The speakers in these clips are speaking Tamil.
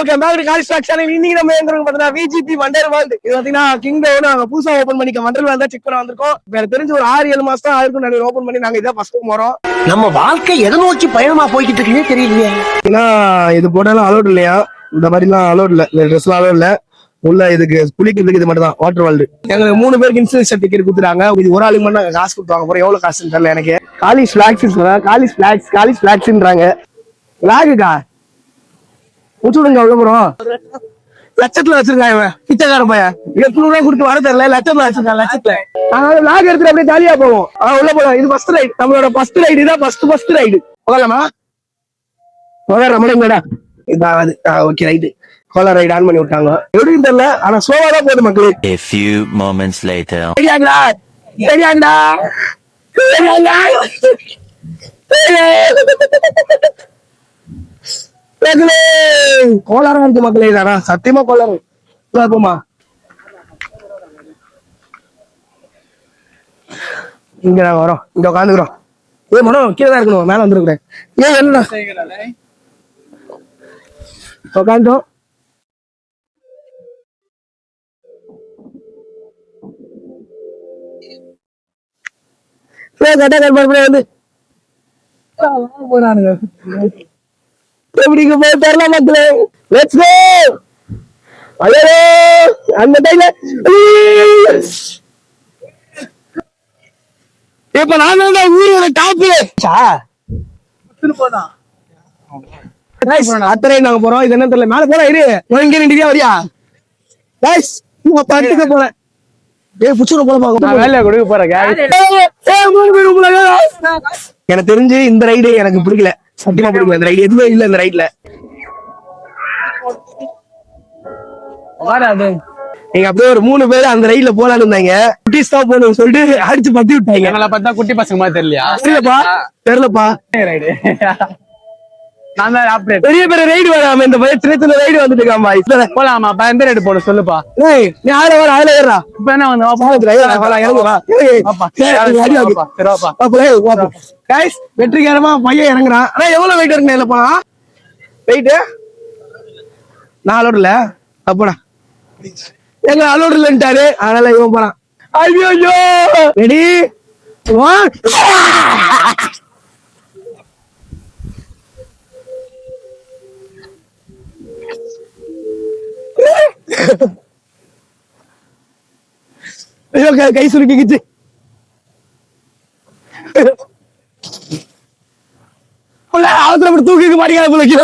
Welcome back to college stock channel. இன்னைக்கு நம்ம எங்க இருக்கோம் பார்த்தீங்கன்னா விஜிபி வண்டர் வேர்ல்ட். இது பார்த்தீங்கன்னா கிங்டோம் நாங்க புதுசா ஓபன் பண்ணிக்க வண்டர் வேர்ல்ட் தான் செக் பண்ண வந்திருக்கோம். எனக்கு தெரிஞ்சு ஒரு 6-7 மாசம் தான் ஆயிருக்கும் நாங்க ஓபன் பண்ணி. நாங்க இதான் ஃபர்ஸ்ட் போறோம். நம்ம வாழ்க்கை எதை நோக்கி பயணமா போய்கிட்டு இருக்குன்னே தெரியலையே. ஏன்னா இது போட்டாலும் அலோட் இல்லையா, இந்த மாதிரி எல்லாம் அலோட் இல்ல, ட்ரெஸ் எல்லாம் அலோட் இல்ல. உள்ள இதுக்கு குளிக்கிறதுக்கு இது மட்டும் தான் வாட்டர் வேர்ல்டு. எங்களுக்கு 3 பேருக்கு இன்சூரன்ஸ் சர்டிபிகேட் கொடுத்துட்டாங்க. இது ஒரு ஆளுக்கு மட்டும் நாங்க காசு கொடுத்தாங்க. அப்புறம் எவ்வளவு காசுன்னு தெரியல எனக்கு. காலேஜ் பிளாக்ஸ்ன்றாங்க. பிளாகுக்கா உச்சுடுங்க உள்ள போறோம். லட்சத்துல வச்சிருக்காங்க பிச்சைக்கார பையன். 800 கொடுத்து வர தெரியல, லட்சத்துல வச்சிருக்காங்க. லட்சத்துல நாங்க லாக் எடுத்துட்டு அப்படியே ஜாலியா போவோம். உள்ள போலாம். இது ஃபர்ஸ்ட் ரைடு, நம்மளோட ஃபர்ஸ்ட் ரைடு தான். ஃபர்ஸ்ட் ரைடு போகலாமா? போகலாமா? இதாவது ஓகே ரைடு. கோலா ரைடு ஆன் பண்ணி விட்டாங்க. எப்படின்னு தெரியல, ஆனா ஸ்லோவா தான் போகுது மக்களே. A few moments later. சரியாங்கடா சரியாங்கடா கோளாரா இருக்கு மக்களே. தானா சத்தியமா கோளாறு. போமா இங்க நாங்க வரோம். இங்க உட்காந்துக்கிறோம். மனம் கீழே தான் இருக்கணும், மேல வந்துருக்கிறேன். ஏன் என்ன உட்காந்தோம். வந்து போறானுங்க. எப்படிங்க போய் தரல மக்களே. Let's go. ஐயோ அந்த டைம்ல இப்ப நான் தான் ஊரோட டாப் போனா அத்தனை நாங்க போறோம். இது என்ன தெரியல, மேல போறோம். இரு இங்க நின்றுயா வரியா பட்டுக்க போறேன். புச்சுட போல வேலையா கொடுக்க போறேன். எனக்கு தெரிஞ்சு இந்த ரைடு எனக்கு பிடிக்கல, சத்தியமா பிடிக்கல. இந்த ரைடு எதுவுமே இல்ல. இந்த ரைட்ல நீங்க அப்படியே ஒரு 3 பேர் அந்த ரைட்ல போலான்னு இருந்தாங்க. குட்டிஸ் தான் போகணும்னு சொல்லிட்டு அடிச்சு பத்தி விட்டாங்க. எங்களை பார்த்தா குட்டி பசங்க மாதிரி தெரியலையா? தெரியலப்பா. ரைடு நான் தான் ஆப்ரேட். பெரிய பெரிய ரைடு வராம இந்த சின்ன சின்ன ரைடு வந்துட்டு இருக்காமா. போலாமா? எந்த ரைடு போட சொல்லுப்பா. நீ ஆள வர ஆள ஏறா. இப்ப என்ன வந்து வெற்றிகரமா பையன் இறங்குறான். ஆனா எவ்வளவு வெயிட் இருக்கு இதுல போனா? வெயிட் நான் அலோட் இல்ல. அப்படா எங்க அலோட் இல்லன்ட்டாரு. அதனால இவன் போறான். ஐயோ ரெடி ஐயோ கை சுருக்கிச்சு. அவசரம் தூக்கிக்க மாட்டேங்க போல கீழே.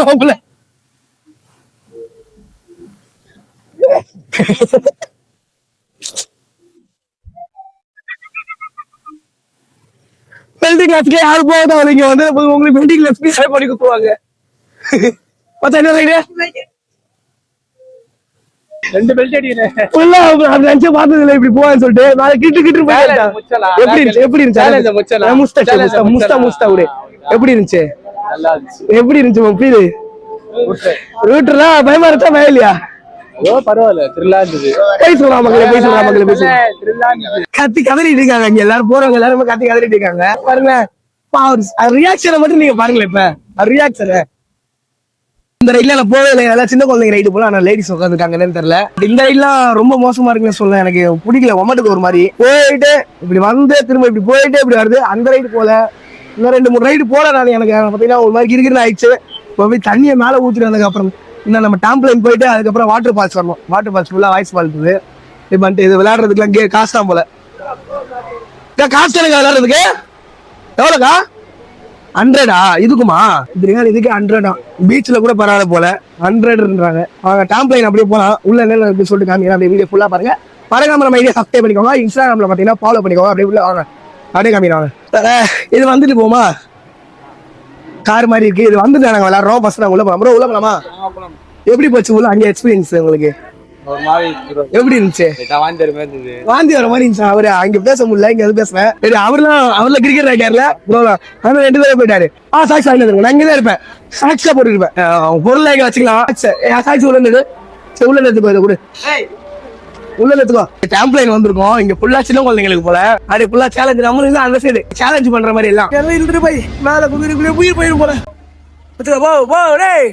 வெல்டிங் கிளாஸ்க்கு யாரு போகுதோ நீங்க வந்து உங்களுக்கு வெல்டிங் கிளாஸ் பண்ணி கொடுத்துருவாங்க. மத்த என்ன ரைடு 2 பெல்ட் அடிக்கிறேன். நினைச்சு பார்த்தது இல்லை இப்படி போவான்னு சொல்லிட்டு. நான் கிட்டு எப்படி இருந்துச்சு? எப்படி இருந்துச்சு மொபைல் ரூட்டர்லாம் பயமா இருக்கா பயலையா? பரவாயில்ல, த்ரில்லா இருந்தது. போய் சொல்றா மக்களே. கத்தி கதறிட்டு இருக்காங்க இங்க எல்லாரும். போறவங்க எல்லாருமே கத்தி கதறிட்டு இருக்காங்க. பாருங்க ரியாக்ஷனை மட்டும் நீங்க பாருங்களேன். இப்ப ரியாக்ஷன் இந்த ரைட்ல நான் போவே இல்லை. எல்லாம் சின்ன குழந்தைங்க ரைடு போல. ஆனா லேடிஸ் உட்காந்துருக்காங்கன்னு தெரியல. இந்த ரைட்லாம் ரொம்ப மோசமா இருக்குன்னு சொல்ல எனக்கு பிடிக்கல. ஒமட்டுக்கு ஒரு மாதிரி போயிட்டு இப்படி வந்து திரும்ப இப்படி போயிட்டு இப்படி வருது. அந்த ரைடு போல இன்னும் 2-3 ரைடு போல. நான் எனக்கு பாத்தீங்கன்னா ஒரு மாதிரி கிரிக்கின்னு ஆயிடுச்சு. போய் தண்ணியை மேல ஊத்திட்டு வந்ததுக்கு அப்புறம் இன்னும் நம்ம டாம்ப்லைன் போயிட்டு அதுக்கப்புறம் வாட்டர் ஃபால்ஸ் வரணும். வாட்டர் ஃபால்ஸ் ஃபுல்லா வாய்ஸ் ஃபால்ஸ் இது பண்ணிட்டு இது விளையாடுறதுக்குலாம் இங்கே காசு தான் போல. காசு எனக்கு விளையாடுறதுக்கு எவ்வளோக்கா? 100 இதுக்குமா? இதுக்கு 100 பீச்ல கூட பரவாயில்ல போல. 100ன்றாங்க. அவங்க டாம்ப்லைன் அப்படியே போலாம். உள்ள என்ன இருக்குன்னு சொல்லிட்டு காமிங்க. அப்படியே வீடியோ ஃபுல்லா பாருங்க. மறக்காம நம்ம ஐடியா சப்ஸ்கிரைப் பண்ணிக்கோங்க. இன்ஸ்டாகிராம்ல பாத்தீங்கன்னா ஃபாலோ பண்ணிக்கோங்க. அப்படியே உள்ள வாங்க, அப்படியே காமிக்கிறாங்க. இது வந்துட்டு போமா கார் மாதிரி இருக்கு. இது வந்துட்டு நாங்க விளையாடுறோம். ஃபர்ஸ்ட் நாங்க உள்ள போலாம். உள்ள போலாமா? எப்படி போச்சு உள்ள அங்கே எக்ஸ்பீரியன்ஸ் உங்களுக்கு? எப்படி இருந்துச்சு? வாந்தி வர மாதிரி இருந்துச்சு. அவரு அங்க பேச முடியல, இங்க எது பேசுறேன். சரி அவர்ல கிரிக்கெட் ரைட்டர்ல ஆனா 2 பேரும் போயிட்டாரு. சாக்ஸ் வாங்கி நான் இங்கதான் இருப்பேன். சாக்ஸா போட்டுருப்பேன். பொருள் எங்க வச்சுக்கலாம். சாக்ஸ் உள்ள எடுத்துக்கோ. கூட உள்ள எடுத்துக்கோ. டாம்ப்லைன் வந்திருக்கோம். இங்க ஃபுல்லா சின்ன குழந்தைங்களுக்கு போல. அது ஃபுல்லா சேலஞ்ச். நம்மளுக்கு அந்த சைடு சேலஞ்ச் பண்ற மாதிரி எல்லாம் இருந்துட்டு போய் மேல உயிர் போயிடும் போல. போ டேய்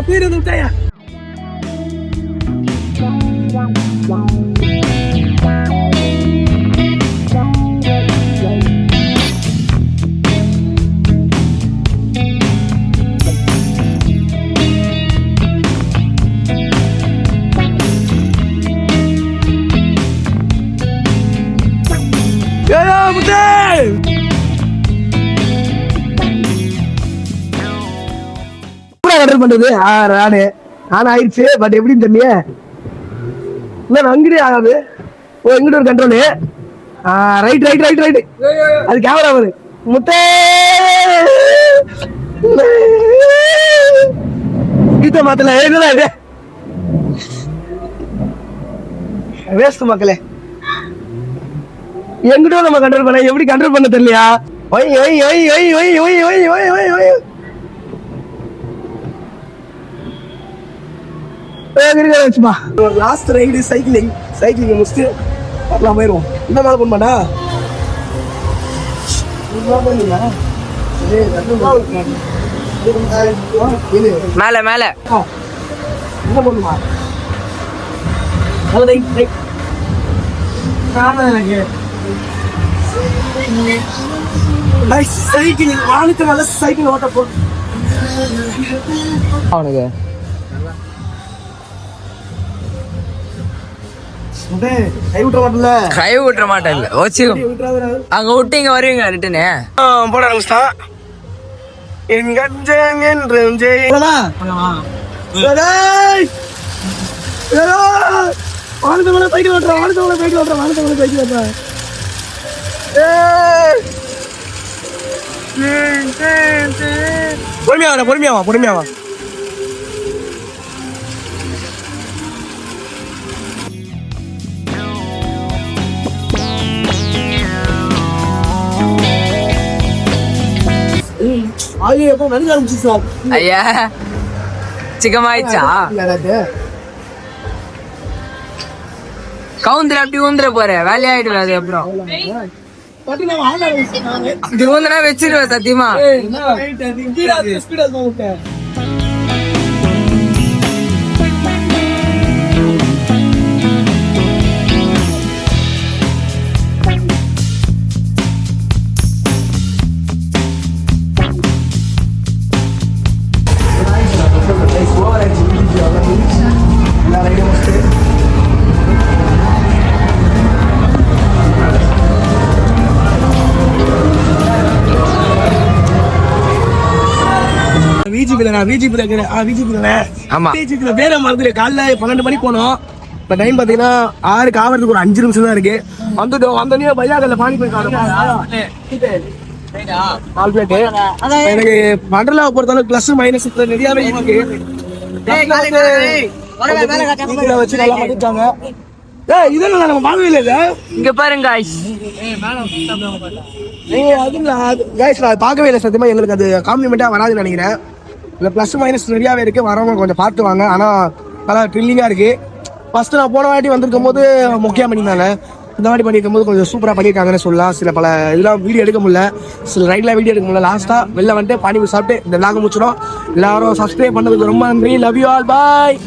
பேர் வந்து விட்டாயா கண்ட்ரோல் பண்றது நானும் ஆயிடுச்சு. பட் எப்படின்னு தெரியல, இல்ல அங்கிட்டே ஆகாது. ஓ எங்கிட்ட ஒரு control. Right right right right. அது கேமரா வருது. முத்தே கீத மாத்தல என்னடா இது வேஸ்ட் மக்களே. எங்கிட்ட நம்ம கண்ட்ரோல் பண்ண, எப்படி கண்ட்ரோல் பண்ண தெரியலையா? ஒய் ஒய் ஒய் ஒய் ஒய் ஒய் ஒய் ஒய் ஒய் ஒய். வச்சுப்பா லாஸ்ட் ரைடு சைக்கிளிங் முடிச்சுட்டு பார்க்கலாம் போயிடுவோம். இந்த மேலே போட மாட்டா மேல மேல என்ன பண்ணுமா சைக்கிள் வானுக்கு மேல சைக்கிள் ஓட்ட போ அவனுக்கு கை விட்டுற மாட்டல. கை விட்டுற மாட்டேன் இல்ல வச்சு அங்க விட்டு இங்க வருவீங்க ரிட்டனு போட ஆரம்பிச்சிட்டான். என் கஞ்சம் என்று வானத்து மேல சைக்கிள் ஓட்டுறான், வானத்து மேல சைக்கிள் ஓட்டுறான், வானத்து மேல சைக்கிள் ஓட்டுறான். பொறுமையாவா எப்போ நடுக்க ஆரம்பிச்சு சார். ஐயா சிக்கமாயிடுச்சா கவுந்துல அப்படி ஊந்துட போற வேலையாயிடுவேன். அது அப்புறம் அப்படி ஊந்துனா வச்சிருவேன் சத்தியமா. பேர மறந்துட்டு காலைல 12 மணிக்கு போனோம். இப்ப டைம் பாத்தீங்கன்னா 6 ஆவறதுக்கு ஒரு 5 நிமிஷம் தான் இருக்கு. வந்துட்டோம். வந்தோடனே பையாக்கல்ல பானி போய் எனக்கு வண்டர்லாவை பொறுத்தளவு பிளஸ் மைனஸ் நிறையாவே இருக்கு. வச்சு நல்லா பண்ணிட்டாங்க. இதெல்லாம் நம்ம வாங்கவே இல்லை. இங்க பாருங்க நான் பார்க்கவே இல்லை சத்தியமா. எங்களுக்கு அது காம்ப்ளிமெண்டா வராதுன்னு நினைக்கிறேன். இல்லை ப்ளஸ் மைனஸ் நிறையாவே இருக்கு. வரவங்க கொஞ்சம் பார்த்து வாங்க. ஆனால் நல்லா த்ரில்லிங்காக இருக்கு. ஃபர்ஸ்ட் நான் போன வாட்டி வந்திருக்கும் போது முக்கியம் பண்ணியிருந்தாங்க. இந்த வாட்டி பண்ணியிருக்கும் போது கொஞ்சம் சூப்பராக பண்ணியிருக்காங்கன்னு சொல்லலாம். சில பல இதெல்லாம் வீடியோ எடுக்க முடியல, சில ரைட்லாம் வீடியோ எடுக்க முடியல. லாஸ்ட்டாக வெளில வந்துட்டு பானி சாப்பிட்டு இந்த விளாக முடிச்சிடும். எல்லாரும் சப்ஸ்கிரைப் பண்ணதுக்கு ரொம்ப நன்றி. Love you all. பாய்.